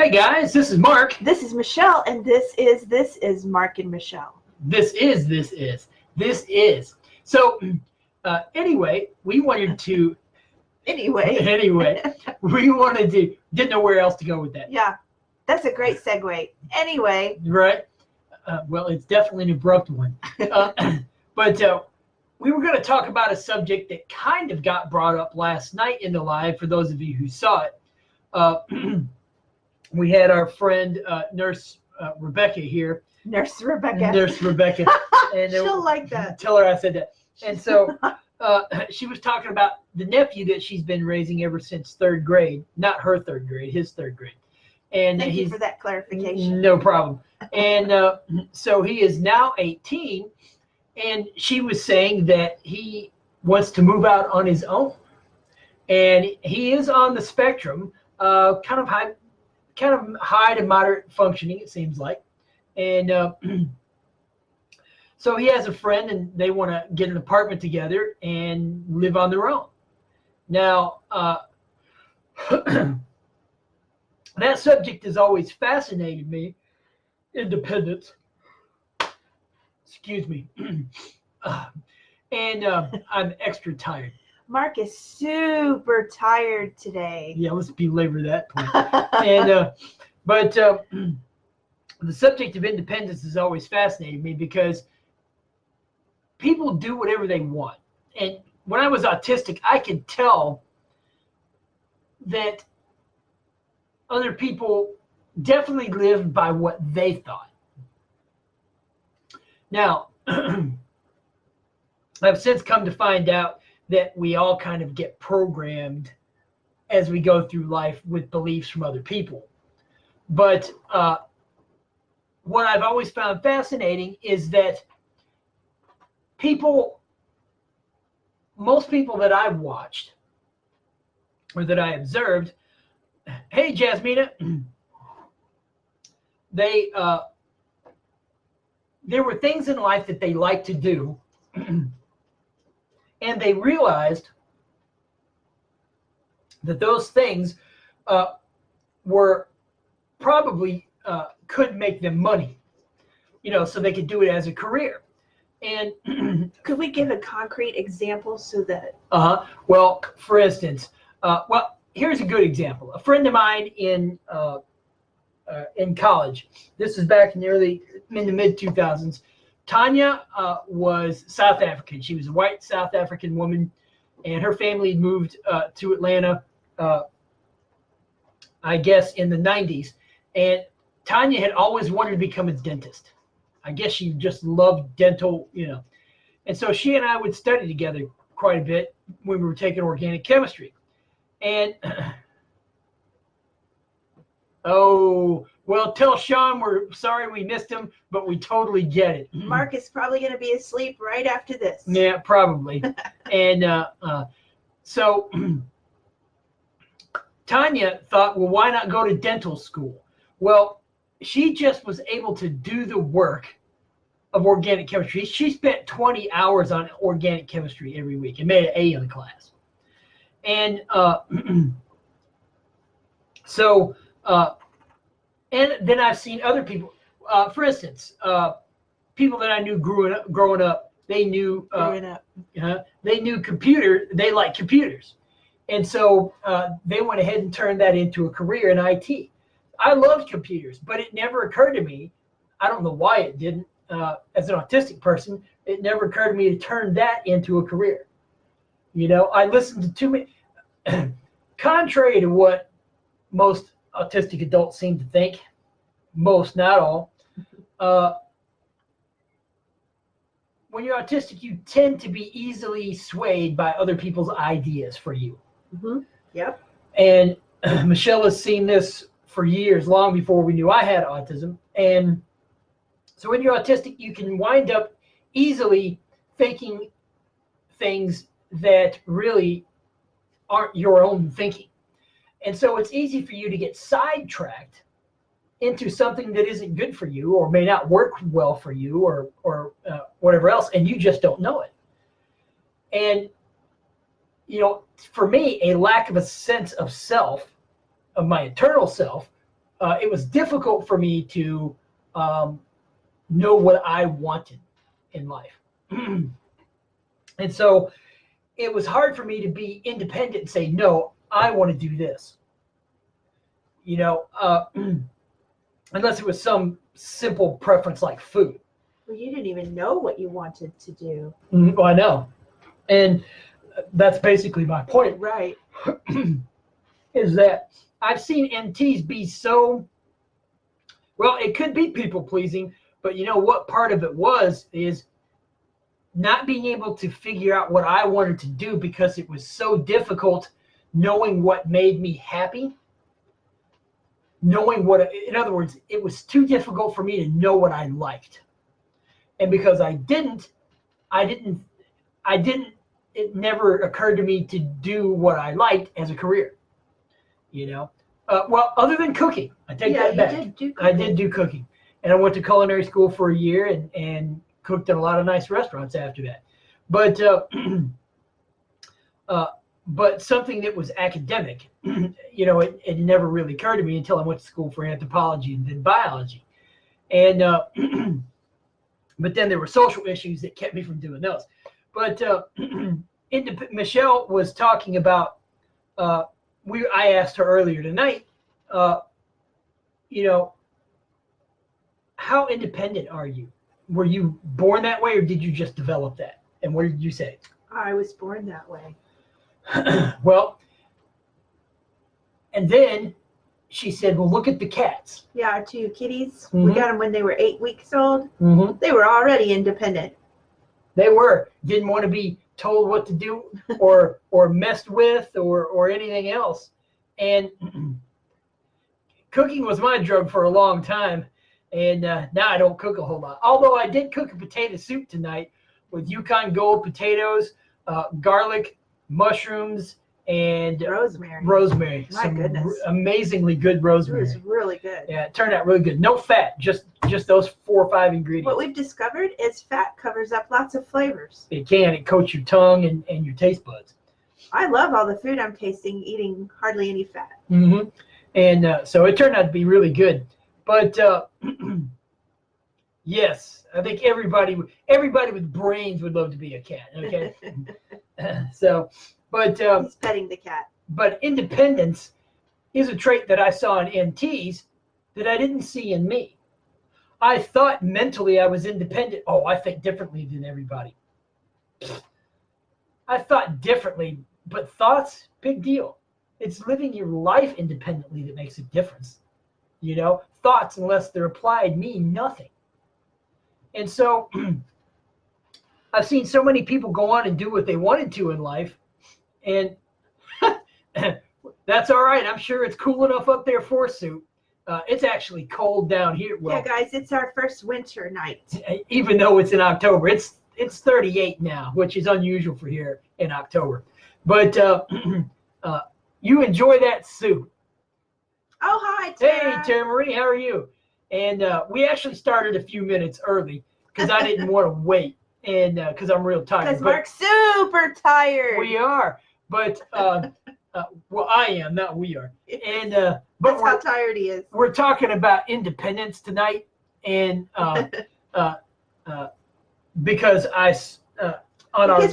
Hey guys, this is Mark. This is Michelle, and this is Mark and Michelle. This is. So, anyway, we wanted to. Anyway, we wanted to. Didn't know where else to go with that. Yeah, that's a great segue. Anyway. Right. Well, it's definitely an abrupt one. But we were going to talk about a subject that kind of got brought up last night in the live. For those of you who saw it, we had our friend Nurse Rebecca here. Nurse Rebecca. And she'll like that. Tell her I said that. And so she was talking about the nephew that she's been raising ever since third grade. Not her third grade, his third grade. And Thank you for that clarification. No problem. And so he is now 18, and she was saying that he wants to move out on his own. And he is on the spectrum, kind of high to moderate functioning, it seems like. And so he has a friend, and they want to get an apartment together and live on their own. Now, that subject has always fascinated me. Independence. Excuse me. And I'm extra tired. Mark is super tired today. Yeah, let's belabor that point. And but the subject of independence has always fascinated me because people do whatever they want. And when I was autistic, I could tell that other people definitely lived by what they thought. Now, I've since come to find out that we all kind of get programmed as we go through life with beliefs from other people. But what I've always found fascinating is that most people that I've watched or that I observed, hey, Jasmina, there were things in life that they liked to do, and they realized that those things were probably could make them money, so they could do it as a career. And could we give a concrete example so that? Well, for instance, here's a good example. A friend of mine in college. This is back in the mid 2000s. Tanya was South African. She was a white South African woman, and her family had moved to Atlanta, I guess, in the 90s. And Tanya had always wanted to become a dentist. I guess she just loved dental, And so she and I would study together quite a bit when we were taking organic chemistry. And oh, well, tell Sean we're sorry we missed him, but we totally get it. Mark is probably going to be asleep right after this. Yeah, probably. And so Tanya thought, well, why not go to dental school? Well, she just was able to do the work of organic chemistry. She spent 20 hours on organic chemistry every week and made an A in the class. And so, and then I've seen other people, for instance, people that I knew growing up, they knew computer, they like computers. And so they went ahead and turned that into a career in IT. I loved computers, but it never occurred to me, I don't know why it didn't, as an autistic person, it never occurred to me to turn that into a career. I listened to too many, contrary to what most autistic adults seem to think, most, not all, when you're autistic, you tend to be easily swayed by other people's ideas for you. Mm-hmm. Yep. And Michelle has seen this for years, long before we knew I had autism. And so when you're autistic, you can wind up easily thinking things that really aren't your own thinking. And so it's easy for you to get sidetracked into something that isn't good for you or may not work well for you or whatever else, and you just don't know it. And, for me, a lack of a sense of self, of my internal self, it was difficult for me to know what I wanted in life. And so it was hard for me to be independent and say, no, I want to do this. Unless it was some simple preference like food. Well, you didn't even know what you wanted to do. Well, I know. And that's basically my point. Right. Is that I've seen NTs be so, well, it could be people pleasing, but what part of it is not being able to figure out what I wanted to do because it was so difficult knowing what made me happy. Knowing in other words, it was too difficult for me to know what I liked. And because I didn't, it never occurred to me to do what I liked as a career. Well, other than cooking, I take that back. I did do cooking. And I went to culinary school for a year and cooked in a lot of nice restaurants after that. But but something that was academic, it never really occurred to me until I went to school for anthropology and then biology. And but then there were social issues that kept me from doing those. But Michelle was talking about, I asked her earlier tonight, how independent are you? Were you born that way or did you just develop that? And what did you say? I was born that way. Well, and then she said, well, look at the cats. Yeah, our two kitties. Mm-hmm. We got them when they were 8 weeks old. Mm-hmm. They were already independent. They didn't want to be told what to do or messed with or anything else. And cooking was my drug for a long time. And now I don't cook a whole lot. Although I did cook a potato soup tonight with Yukon Gold potatoes, garlic, mushrooms, and rosemary. My goodness. Amazingly good rosemary. It was really good. Yeah, it turned out really good. No fat, just those 4 or 5 ingredients. What we've discovered is fat covers up lots of flavors. It coats your tongue and your taste buds. I love all the food I'm tasting, eating hardly any fat. Mm-hmm. And so it turned out to be really good. But yes, I think everybody with brains would love to be a cat. Okay. He's petting the cat. But independence is a trait that I saw in NTs that I didn't see in me. I thought mentally I was independent. Oh, I think differently than everybody. I thought differently, but thoughts, big deal. It's living your life independently that makes a difference. Thoughts, unless they're applied, mean nothing. And so I've seen so many people go on and do what they wanted to in life. And that's all right. I'm sure it's cool enough up there for Sue. It's actually cold down here. Well, yeah, guys, it's our first winter night. Even though it's in October, it's 38 now, which is unusual for here in October. But you enjoy that soup. Oh, hi, Tara. Hey, Tara Marie, how are you? And we actually started a few minutes early because I didn't want to wait, and because I'm real tired. Because Mark's super tired. We are, but well, I am, not we are. And but that's how tired he is. We're talking about independence tonight, and because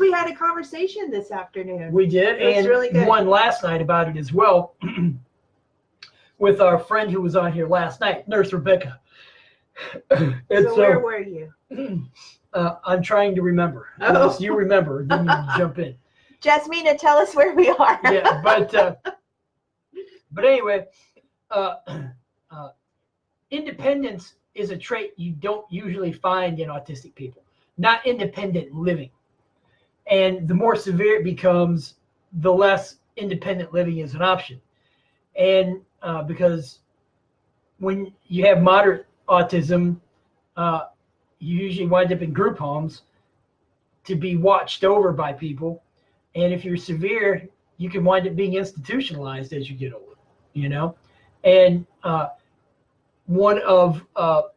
we had a conversation this afternoon. We did, and really good. One last night about it as well. With our friend who was on here last night, Nurse Rebecca. So where were you? I'm trying to remember. Oh. Unless you remember, then you jump in. Jasmina, tell us where we are. Yeah, but anyway, independence is a trait you don't usually find in autistic people. Not independent living. And the more severe it becomes, the less independent living is an option. And because when you have moderate autism, you usually wind up in group homes to be watched over by people. And if you're severe, you can wind up being institutionalized as you get older, And one of our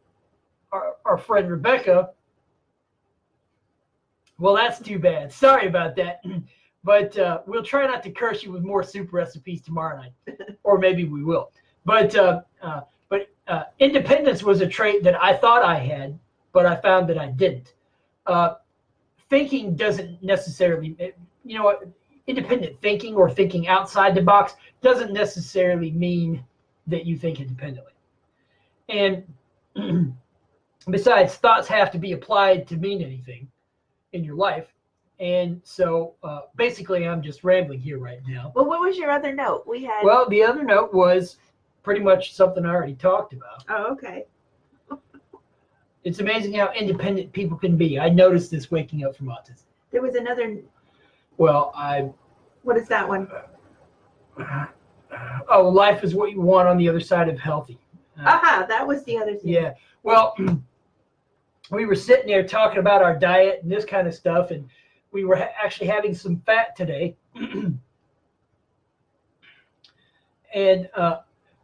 friend Rebecca, well, that's too bad. Sorry about that. But we'll try not to curse you with more soup recipes tomorrow night. Or maybe we will. But independence was a trait that I thought I had, but I found that I didn't. Thinking doesn't necessarily, you know what, independent thinking or thinking outside the box doesn't necessarily mean that you think independently. And besides, thoughts have to be applied to mean anything in your life. And so basically, I'm just rambling here right now. Well, what was your other note? We had. Well, the other note was pretty much something I already talked about. Oh, okay. It's amazing how independent people can be. I noticed this waking up from autism. There was another. Well, What is that one? Oh, life is what you want on the other side of healthy. Aha, that was the other thing. Yeah. Well, we were sitting there talking about our diet and this kind of stuff, and we were actually having some fat today. And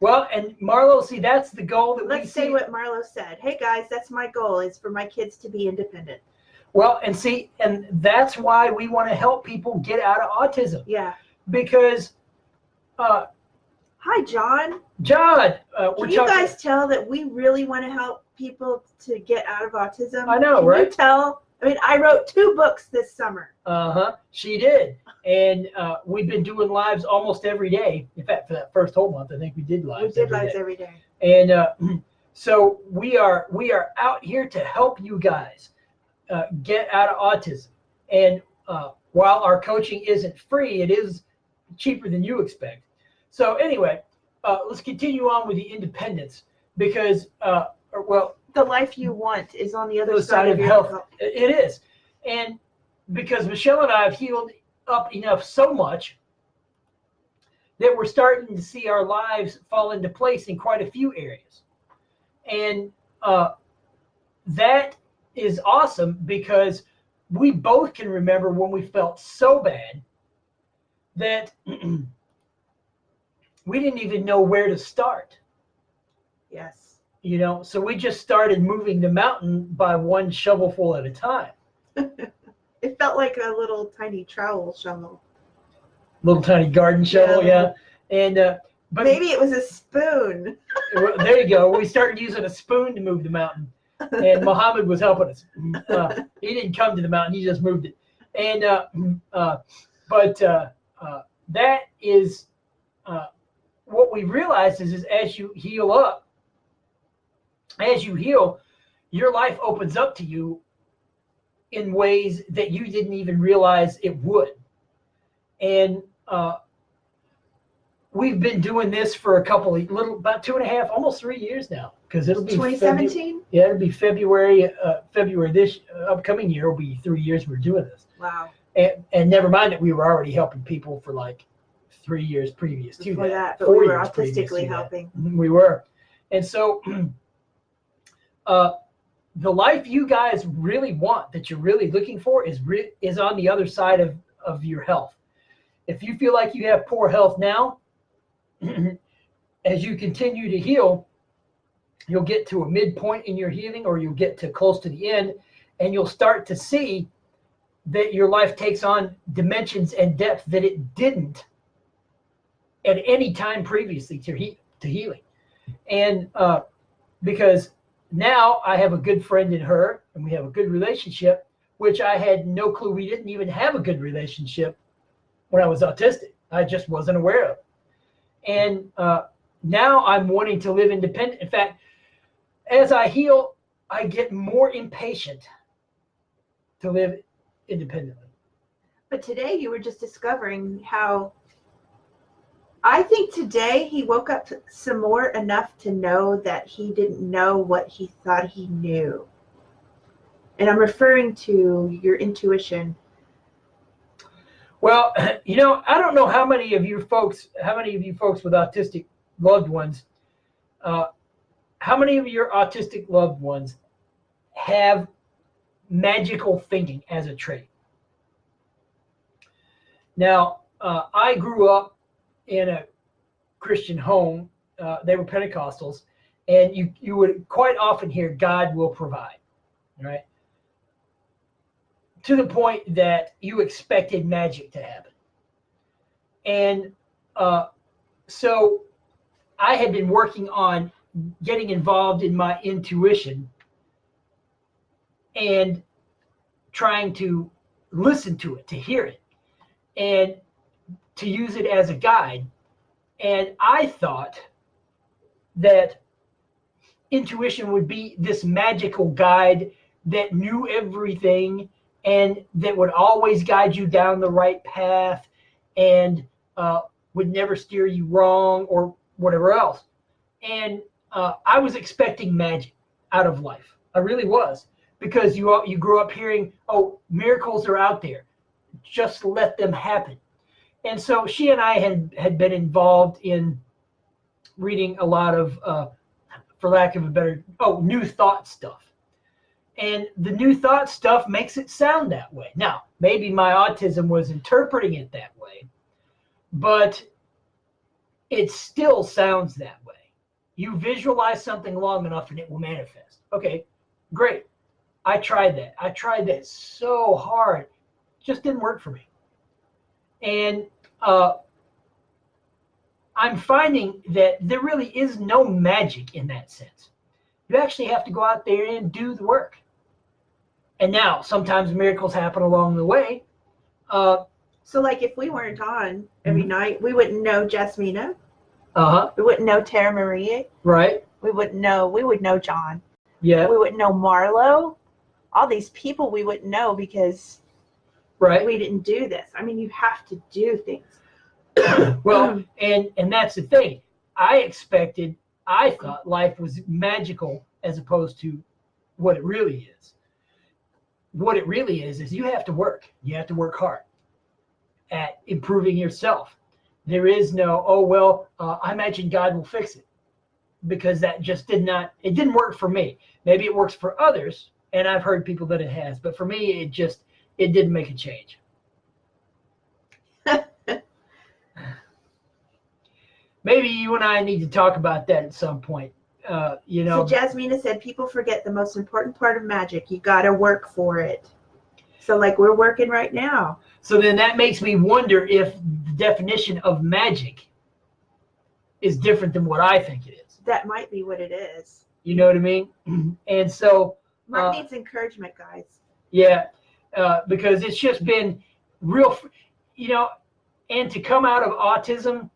well, and Marlo, see, that's the goal that Let's say what Marlo said. Hey guys, that's my goal, is for my kids to be independent. Well, and see, and that's why we want to help people get out of autism. Yeah. Because hi, John. John, Can you guys tell that we really want to help people to get out of autism? I know, Can right? you tell? I mean, I wrote 2 books this summer. She did. And we've been doing lives almost every day. In fact, for that first whole month, I think we did lives. We did lives every day. And so we are out here to help you guys get out of autism. And while our coaching isn't free, it is cheaper than you expect. So anyway, let's continue on with the independence, because well, the life you want is on the other side of your health. It is. And because Michelle and I have healed up enough so much that we're starting to see our lives fall into place in quite a few areas. And that is awesome, because we both can remember when we felt so bad that we didn't even know where to start. Yes. You know, so we just started moving the mountain by one shovelful at a time. It felt like a little tiny trowel shovel. Little tiny garden shovel, yeah. And but maybe it was a spoon. There you go. We started using a spoon to move the mountain, and Muhammad was helping us. He didn't come to the mountain; he just moved it. And but that is what we realized is as you heal up. As you heal, your life opens up to you in ways that you didn't even realize it would. And we've been doing this for about 2.5, almost 3 years now, because it'll be 2017. Yeah, it'll be February this upcoming year will be 3 years we're doing this. Wow. And never mind that we were already helping people for like 3 years previous to Before that. But we were autistically helping. We were. And so the life you guys really want, that you're really looking for, is on the other side of your health. If you feel like you have poor health now, as you continue to heal, you'll get to a midpoint in your healing, or you'll get to close to the end, and you'll start to see that your life takes on dimensions and depth that it didn't at any time previously to healing. And because now I have a good friend in her, and we have a good relationship, which I had no clue we didn't even have a good relationship when I was autistic. I just wasn't aware of it. And now I'm wanting to live independent. In fact, as I heal, I get more impatient to live independently. But today you were just discovering how, I think today he woke up some more enough to know that he didn't know what he thought he knew. And I'm referring to your intuition. Well, you know, I don't know how many of you folks with autistic loved ones, how many of your autistic loved ones have magical thinking as a trait? Now, I grew up in a Christian home. They were Pentecostals, and you would quite often hear God will provide, right? To the point that you expected magic to happen. And so I had been working on getting involved in my intuition and trying to listen to it, to hear it, and to use it as a guide. And I thought that intuition would be this magical guide that knew everything and that would always guide you down the right path and would never steer you wrong or whatever else. And I was expecting magic out of life. I really was, because you grew up hearing, oh, miracles are out there. Just let them happen. And so she and I had been involved in reading a lot of, for lack of a better, New Thought stuff. And the New Thought stuff makes it sound that way. Now, maybe my autism was interpreting it that way, but it still sounds that way. You visualize something long enough and it will manifest. Okay, great. I tried that. I tried that so hard. Just didn't work for me. And I'm finding that there really is no magic in that sense. You actually have to go out there and do the work. And now, sometimes miracles happen along the way. So, like, if we weren't on every night, we wouldn't know Jasmina. Uh-huh. We wouldn't know Tara Marie. Right. We would know John. Yeah. We wouldn't know Marlo. All these people we wouldn't know because we didn't do this. I mean, you have to do things. Well, and that's the thing. I thought life was magical as opposed to what it really is. What it really is you have to work. You have to work hard at improving yourself. There is no, I imagine God will fix it, because that just it didn't work for me. Maybe it works for others, and I've heard people that it has, but for me, it didn't make a change. Maybe you and I need to talk about that at some point. So Jasmina said people forget the most important part of magic. You got to work for it. So, like, we're working right now. So then that makes me wonder if the definition of magic is different than what I think it is. That might be what it is. You know what I mean? And so Mine needs encouragement, guys. Yeah, because it's just been real, and to come out of autism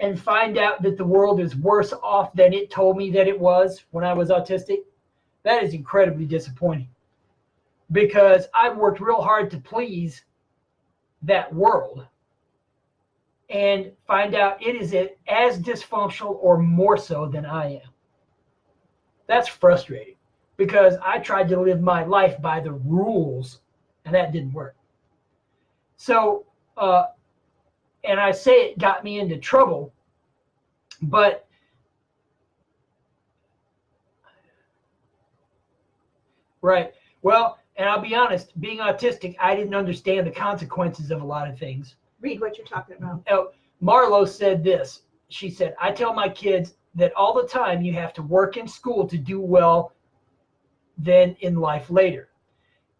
and find out that the world is worse off than it told me that it was when I was autistic, that is incredibly disappointing, because I've worked real hard to please that world and find out it is as dysfunctional or more so than I am. That's frustrating, because I tried to live my life by the rules and that didn't work. So, and I say it got me into trouble, but right. Well, and I'll be honest, being autistic, I didn't understand the consequences of a lot of things. Read what you're talking about. Marlo said this. She said, I tell my kids that all the time you have to work in school to do well then in life later.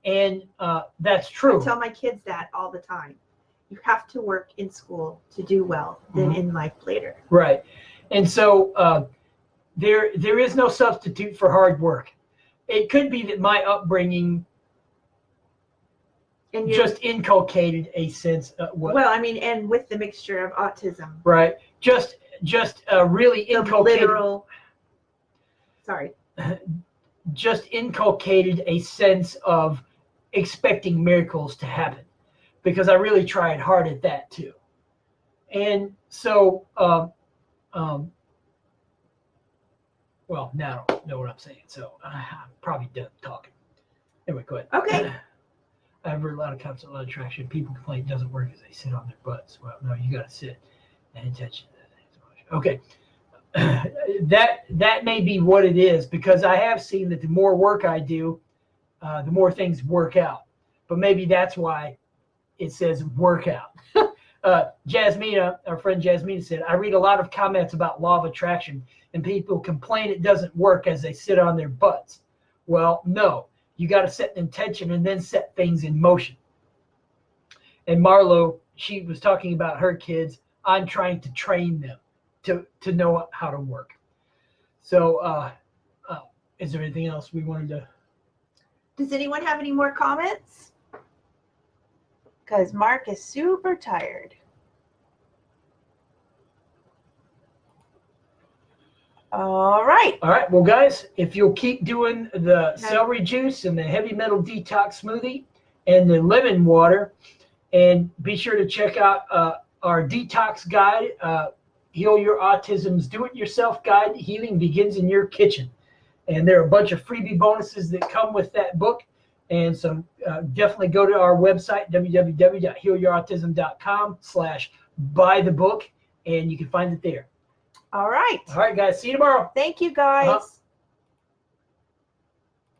And that's true. I tell my kids that all the time. You have to work in school to do well then in life later. Right. And so there is no substitute for hard work. It could be that my upbringing and just inculcated a sense of what. Well, I mean, and with the mixture of autism. Right. Just really inculcated. Literal. Sorry. Just inculcated a sense of expecting miracles to happen, because I really tried hard at that too. And so, well, now I don't know what I'm saying, so I'm probably done talking. Anyway, go ahead. Okay. I've heard a lot of comments on law of attraction. People complain it doesn't work as they sit on their butts. Well, no, you got to sit and attention to that. Okay. That may be what it is, because I have seen that the more work I do, the more things work out. But maybe that's why it says work out. Jasmina, our friend Jasmina, said, I read a lot of comments about law of attraction and people complain it doesn't work as they sit on their butts. Well, no, you got to set an intention and then set things in motion. And Marlo, she was talking about her kids. I'm trying to train them to know how to work. So, is there anything else we wanted to? Does anyone have any more comments? Because Mark is super tired. All right. All right. Well, guys, if you'll keep doing the celery juice and the heavy metal detox smoothie and the lemon water, and be sure to check out our detox guide, Heal Your Autism's Do-It-Yourself Guide, Healing Begins in Your Kitchen. And there are a bunch of freebie bonuses that come with that book. And so definitely go to our website, www.healyourautism.com/buy the book, and you can find it there. All right. All right, guys. See you tomorrow. Thank you, guys.